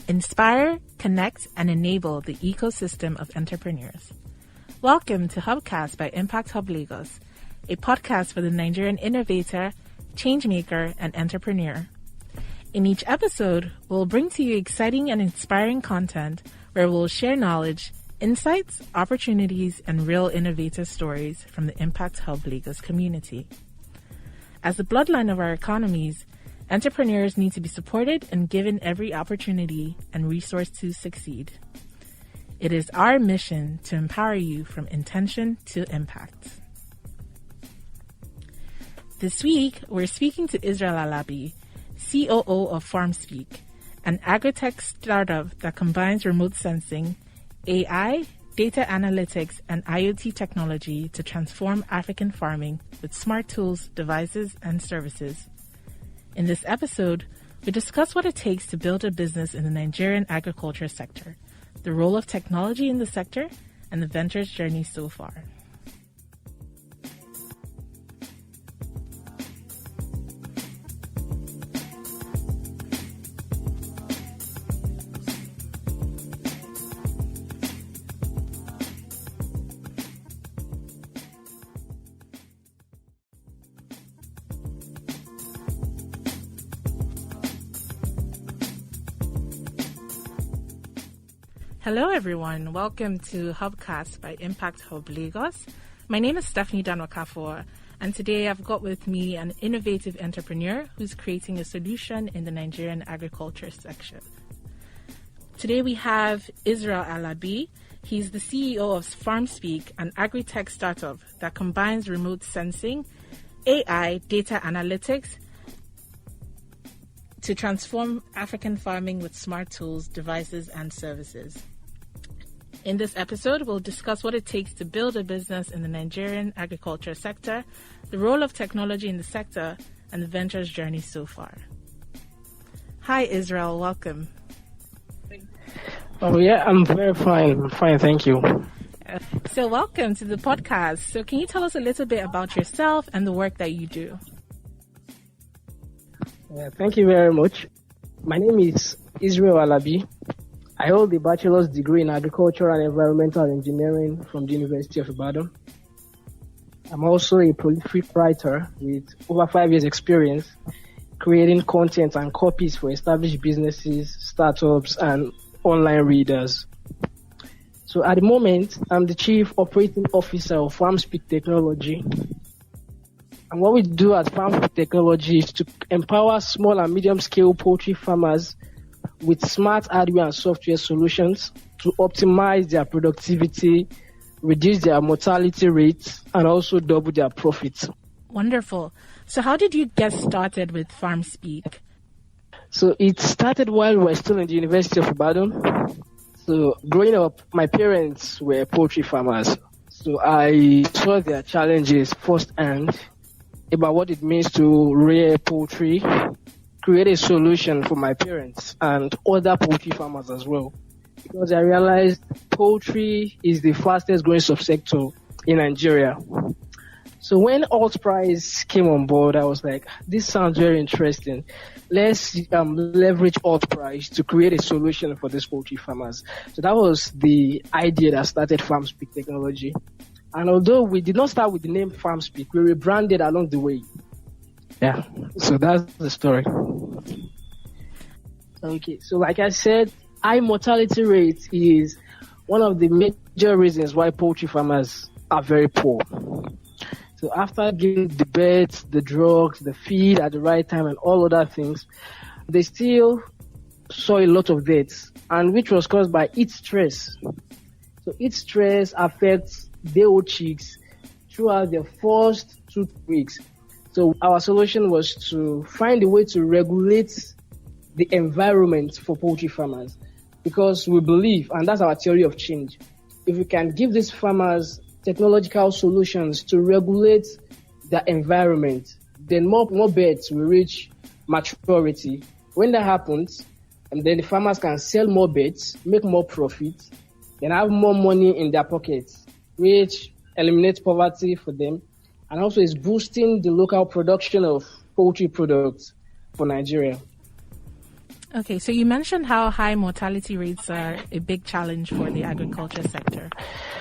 inspire, connect, and enable the ecosystem of entrepreneurs. Welcome to Hubcast by Impact Hub Lagos, a podcast for the Nigerian innovator, changemaker, and entrepreneur. In each episode, we'll bring to you exciting and inspiring content where we'll share knowledge, insights, opportunities, and real innovator stories from the Impact Hub Lagos community. As the bloodline of our economies, entrepreneurs need to be supported and given every opportunity and resource to succeed. It is our mission to empower you from intention to impact. This week, we're speaking to Israel Alabi, COO of Farmspeak, an agritech startup that combines remote sensing, AI, data analytics, and IoT technology to transform African farming with smart tools, devices, and services. In this episode, we discuss what it takes to build a business in the Nigerian agriculture sector, the role of technology in the sector, and the venture's journey so far. Hello everyone, welcome to Hubcast by Impact Hub Lagos. My name is Stephanie Danwakafor, and today I've got with me an innovative entrepreneur who's creating a solution in the Nigerian agriculture sector. Today we have Israel Alabi. He's the CEO of Farmspeak, an agri-tech startup that combines remote sensing, AI, data analytics to transform African farming with smart tools, devices, and services. In this episode, we'll discuss what it takes to build a business in the Nigerian agriculture sector, the role of technology in the sector, and the venture's journey so far. Hi, Israel. Welcome. Oh, yeah, I'm very fine. I'm fine, thank you. So welcome to the podcast. So can you tell us a little bit about yourself and the work that you do? Yeah, thank you very much. My name is Israel Alabi. I hold a bachelor's degree in agriculture and environmental engineering from the University of Ibadan. I'm also a prolific writer with over 5 years experience creating content and copies for established businesses, startups, and online readers. So at the moment, I'm the Chief Operating Officer of Farmspeak Technology. And what we do at Farmspeak Technology is to empower small and medium-scale poultry farmers with smart hardware and software solutions to optimize their productivity, reduce their mortality rates, and also double their profits. Wonderful. So how did you get started with Farmspeak? So it started while we were still in the University of Ibadan. So growing up, my parents were poultry farmers. So I saw their challenges firsthand about what it means to rear poultry, create a solution for my parents and other poultry farmers as well. Because I realized poultry is the fastest growing subsector in Nigeria. So when alt price came on board, I was like, this sounds very interesting. Let's leverage alt price to create a solution for these poultry farmers. So that was the idea that started Farmspeak Technology. And although we did not start with the name Farmspeak, we rebranded along the way. Yeah, so that's the story. Okay, so like I said, high mortality rate is one of the major reasons why poultry farmers are very poor. So after giving the beds, the drugs, the feed at the right time and all other things, they still saw a lot of deaths, and which was caused by heat stress. So heat stress affects day old chicks throughout their first 2 weeks. So our solution was to find a way to regulate the environment for poultry farmers, because we believe, and that's our theory of change, if we can give these farmers technological solutions to regulate the environment, then more birds will reach maturity. When that happens, and then the farmers can sell more birds, make more profit, then have more money in their pockets, which eliminates poverty for them, and also is boosting the local production of poultry products for Nigeria. Okay, so you mentioned how high mortality rates are a big challenge for the agriculture sector.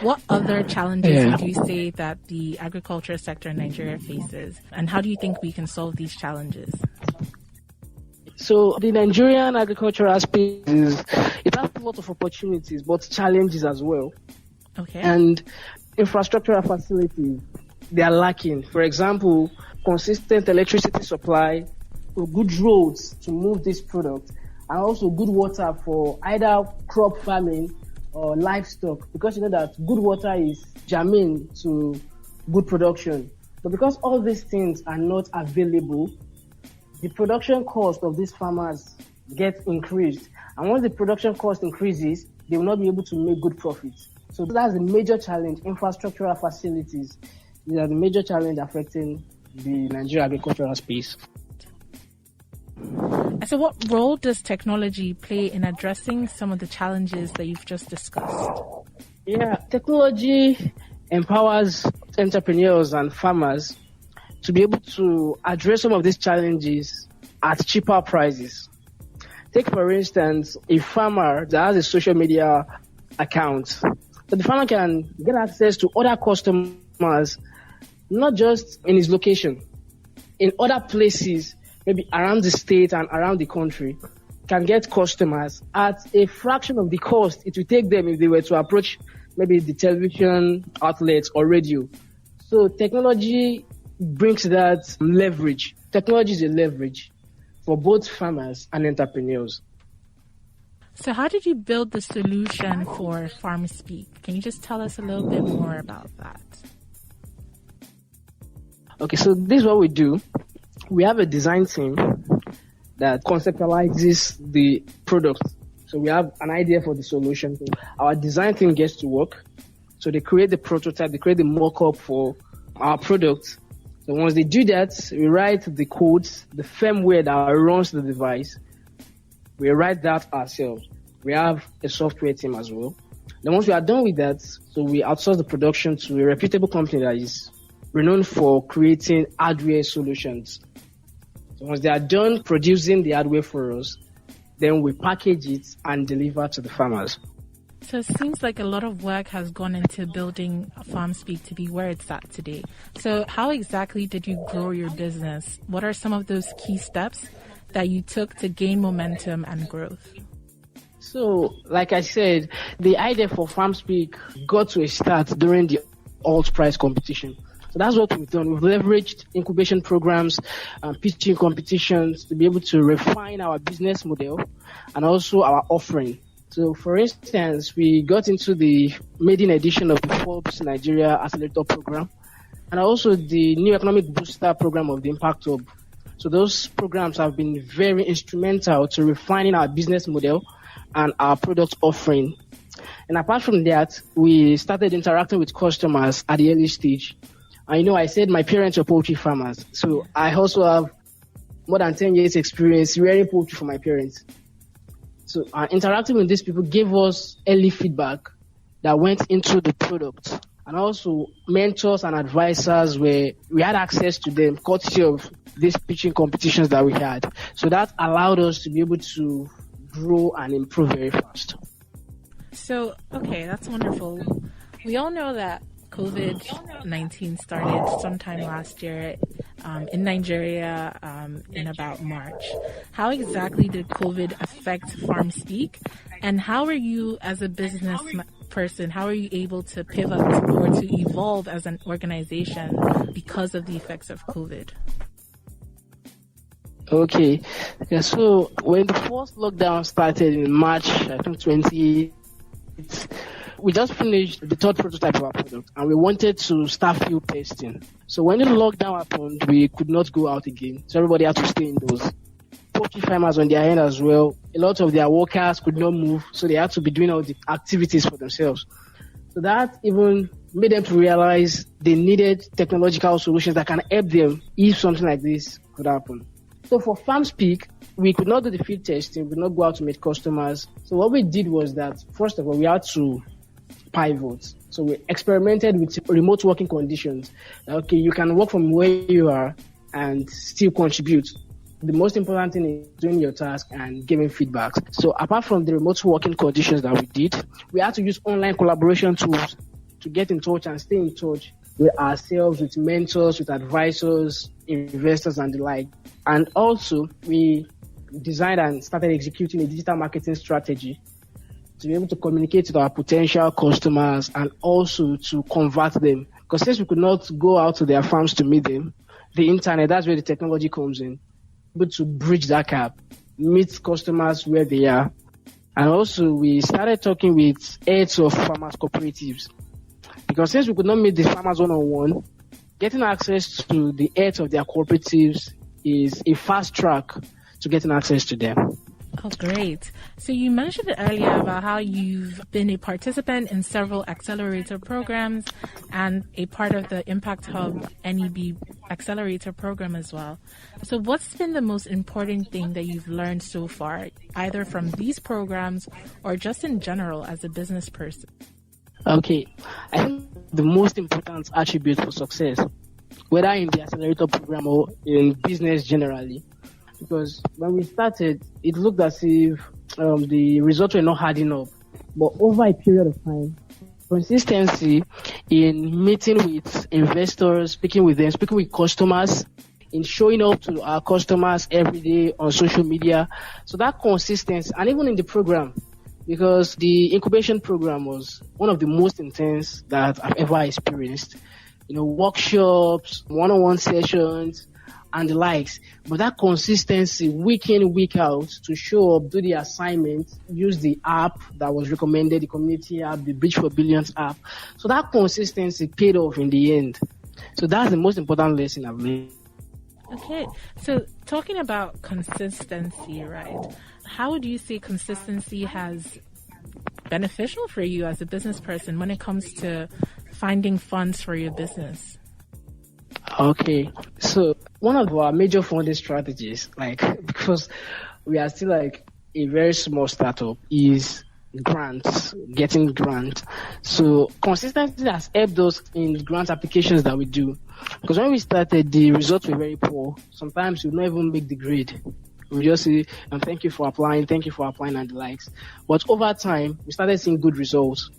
What other challenges would you say that the agriculture sector in Nigeria faces, and how do you think we can solve these challenges? So the Nigerian agricultural space it has a lot of opportunities, but challenges as well. Okay. And infrastructural facilities, they are lacking. For example, consistent electricity supply, good roads to move this product, and also good water for either crop farming or livestock, because you know that good water is germane to good production. But because all these things are not available, the production cost of these farmers gets increased. And once the production cost increases, they will not be able to make good profits. So that's a major challenge. Infrastructural facilities, these are the major challenge affecting the Nigerian agricultural space. So what role does technology play in addressing some of the challenges that you've just discussed? Yeah, technology empowers entrepreneurs and farmers to be able to address some of these challenges at cheaper prices. Take, for instance, a farmer that has a social media account. So the farmer can get access to other customers, not just in his location, in other places, maybe around the state and around the country, can get customers at a fraction of the cost it would take them if they were to approach maybe the television outlets or radio. So technology brings that leverage. Technology is a leverage for both farmers and entrepreneurs. So how did you build the solution for Farmspeak? Can you just tell us a little bit more about that? Okay, so this is what we do. We have a design team that conceptualizes the product. So we have an idea for the solution. So our design team gets to work. So they create the prototype, they create the mock-up for our product. So once they do that, we write the codes, the firmware that runs the device. We write that ourselves. We have a software team as well. Then once we are done with that, so we outsource the production to a reputable company that is renowned for creating hardware solutions. So once they are done producing the hardware for us, then we package it and deliver to the farmers. So it seems like a lot of work has gone into building Farmspeak to be where it's at today. So how exactly did you grow your business? What are some of those key steps that you took to gain momentum and growth? So, like I said, the idea for Farmspeak got to a start during the alt price competition. So that's what we've done. We've leveraged incubation programs and pitching competitions to be able to refine our business model and also our offering. So, for instance, we got into the maiden edition of the Forbes Nigeria Accelerator program and also the new economic booster program of the Impact Hub. So those programs have been very instrumental to refining our business model and our product offering. And apart from that, we started interacting with customers at the early stage. And I said my parents are poultry farmers. So I also have more than 10 years experience rearing poultry for my parents. So interacting with these people gave us early feedback that went into the product. And also mentors and advisors we had access to them, courtesy of these pitching competitions that we had. So that allowed us to be able to grow and improve very fast. So, okay, that's wonderful. We all know that COVID-19 started sometime last year in Nigeria in about March. How exactly did COVID affect Farmspeak? And how are you as a business person, how are you able to pivot or to evolve as an organization because of the effects of COVID? Okay. Yeah, so when the first lockdown started in March, I think 20, we just finished the third prototype of our product and we wanted to start field testing. So when the lockdown happened, we could not go out again. So everybody had to stay indoors. Poultry farmers on their end as well, a lot of their workers could not move, so they had to be doing all the activities for themselves. So that even made them to realize they needed technological solutions that can help them if something like this could happen. So for Farmspeak, we could not do the field testing, we could not go out to meet customers. So what we did was that, first of all, we had to pivot. So we experimented with remote working conditions. Okay, you can work from where you are and still contribute. The most important thing is doing your task and giving feedback. So apart from the remote working conditions that we did, we had to use online collaboration tools to get in touch and stay in touch with ourselves, with mentors, with advisors, investors, and the like. And also, we designed and started executing a digital marketing strategy to be able to communicate with our potential customers and also to convert them. Because since we could not go out to their farms to meet them, the internet, that's where the technology comes in. Able to bridge that gap, meet customers where they are. And also, we started talking with heads of farmers cooperatives. Because since we could not meet the farmers one-on-one, getting access to the heads of their cooperatives is a fast track to getting access to them. Oh, great. So you mentioned earlier about how you've been a participant in several accelerator programs and a part of the Impact Hub NEB accelerator program as well. So what's been the most important thing that you've learned so far, either from these programs or just in general as a business person? Okay, I think the most important attribute for success, whether in the accelerator program or in business generally, because when we started, it looked as if the results were not adding up. But over a period of time, consistency in meeting with investors, speaking with them, speaking with customers, in showing up to our customers every day on social media. So that consistency, and even in the program, because the incubation program was one of the most intense that I've ever experienced. Workshops, one-on-one sessions, and the likes. But that consistency, week in, week out, to show up, do the assignment, use the app that was recommended, the community app, the Bridge for Billions app. So that consistency paid off in the end. So that's the most important lesson I've learned. Okay, so talking about consistency, right? How would you say consistency has beneficial for you as a business person when it comes to finding funds for your business? Okay, so one of our major funding strategies, because we are still a very small startup, is grants, getting grants. So consistency has helped us in grant applications that we do. Because when we started, the results were very poor. Sometimes we don't even make the grade. We just say, thank you for applying, and the likes. But over time, we started seeing good results.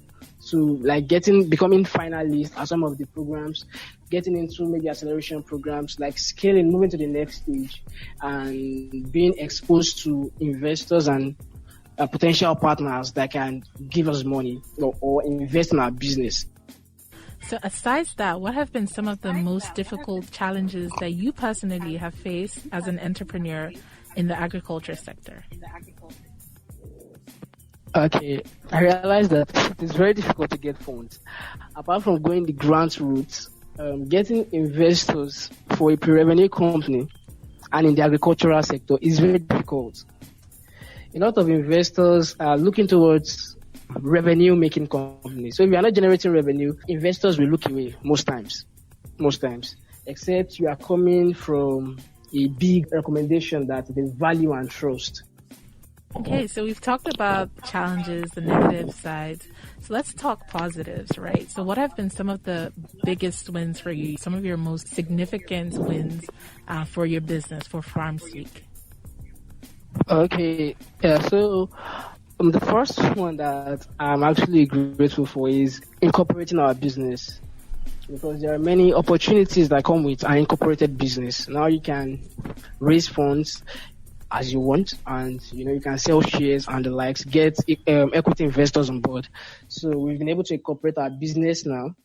So becoming finalists at some of the programs, getting into maybe acceleration programs, scaling, moving to the next stage, and being exposed to investors and potential partners that can give us money or invest in our business. So aside that, what have been some of the most difficult challenges that you personally have faced as an entrepreneur in the agriculture sector? Okay, I realized that it is very difficult to get funds. Apart from going the grant route, getting investors for a pre-revenue company and in the agricultural sector is very difficult. A lot of investors are looking towards revenue-making companies. So if you are not generating revenue, investors will look away most times, except you are coming from a big recommendation that they value and trust. Okay, so we've talked about challenges, the negative sides. So let's talk positives, right? So what have been some of the biggest wins for you, some of your most significant wins for your business, for Farmspeak? Okay, yeah, so the first one that I'm actually grateful for is incorporating our business. Because there are many opportunities that come with an incorporated business. Now you can raise funds as you want, and you can sell shares and the likes, get equity investors on board. So we've been able to incorporate our business now,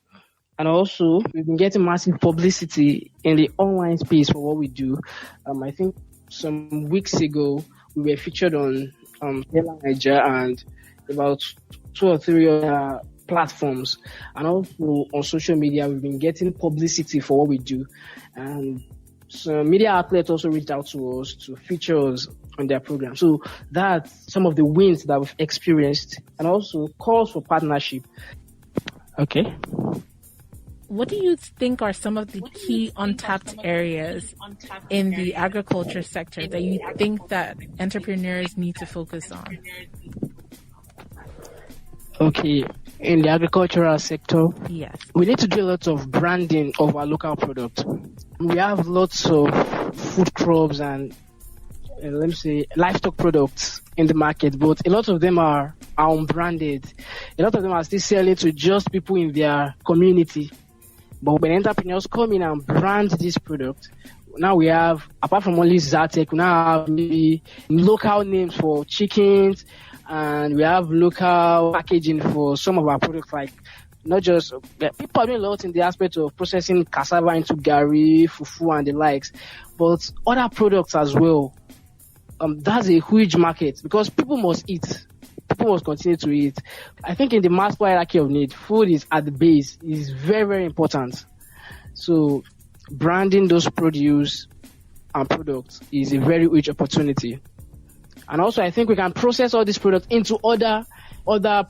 and also we've been getting massive publicity in the online space for what we do. I think some weeks ago we were featured on Nigeria and about 2 or 3 other platforms, and also on social media we've been getting publicity for what we do. And some media outlets also reached out to us to feature us on their program. So that's some of the wins that we've experienced, and also calls for partnership. Okay. What do you think are some of the key untapped areas in the agriculture sector that you think that entrepreneurs need to focus on? Okay, in the agricultural sector, yes, we need to do a lot of branding of our local product. We have lots of food crops and let me say, livestock products in the market, but a lot of them are unbranded. A lot of them are still selling to just people in their community. But when entrepreneurs come in and brand this product, now we have, apart from only Zatec, we now have maybe local names for chickens, and we have local packaging for some of our products, like not just, people are doing a lot in the aspect of processing cassava into gari, fufu, and the likes, but other products as well. That's a huge market because people must eat. People must continue to eat. I think in the mass hierarchy of need, food is at the base, is very, very important. So branding those produce and products is a very huge opportunity. And also, I think we can process all these products into other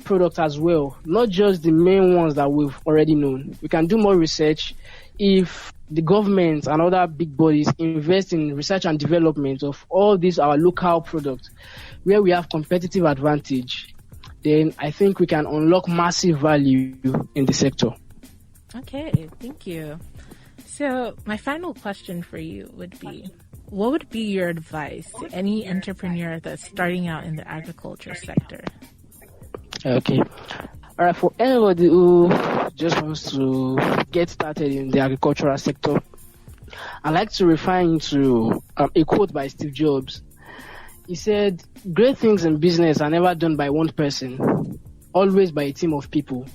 products as well, not just the main ones that we've already known. We can do more research. If the government and other big bodies invest in research and development of all these our local products, where we have competitive advantage, then I think we can unlock massive value in the sector. Okay, thank you. So my final question for you would be, what would be your advice to any entrepreneur that's starting out in the agriculture sector? Okay. All right, for anybody who just wants to get started in the agricultural sector, I like to refer into a quote by Steve Jobs. He said, "Great things in business are never done by one person, always by a team of people.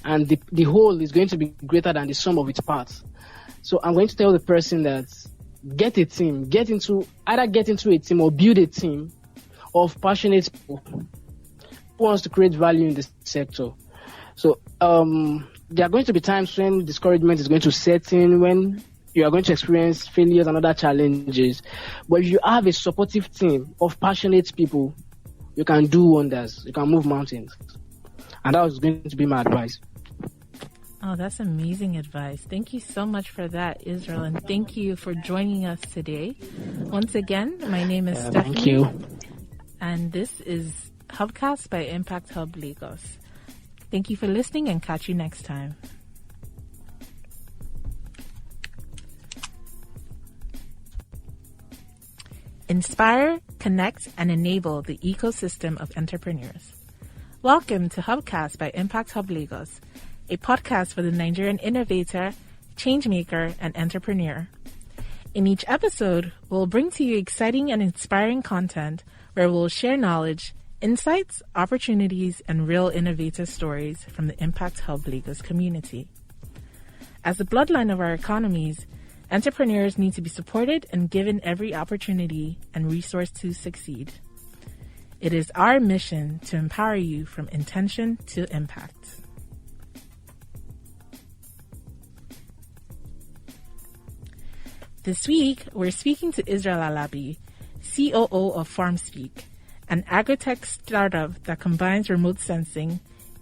And the whole is going to be greater than the sum of its parts." So I'm going to tell the person that get a team, either get into a team or build a team of passionate people who wants to create value in the sector. So there are going to be times when discouragement is going to set in, when you are going to experience failures and other challenges. But if you have a supportive team of passionate people, you can do wonders. You can move mountains. And that was going to be my advice. Oh, that's amazing advice. Thank you so much for that, Israel. And thank you for joining us today. Once again, my name is Stephanie. Thank you. And this is Hubcast by Impact Hub Lagos. Thank you for listening and catch you next time. Inspire, connect, and enable the ecosystem of entrepreneurs. Welcome to Hubcast by Impact Hub Lagos, a podcast for the Nigerian innovator, changemaker, and entrepreneur. In each episode, we'll bring to you exciting and inspiring content where we'll share knowledge, insights, opportunities, and real innovative stories from the Impact Hub Lagos community. As the bloodline of our economies, entrepreneurs need to be supported and given every opportunity and resource to succeed. It is our mission to empower you from intention to impact. This week, we're speaking to Israel Alabi, COO of Farmspeak, an agritech startup that combines remote sensing,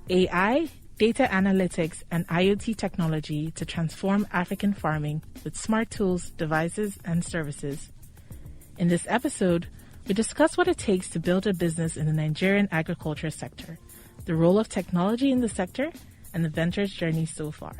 AI, data analytics, and IoT technology to transform African farming with smart tools, devices, and services. In this episode, we discuss what it takes to build a business in the Nigerian agriculture sector, the role of technology in the sector, and the venture's journey so far.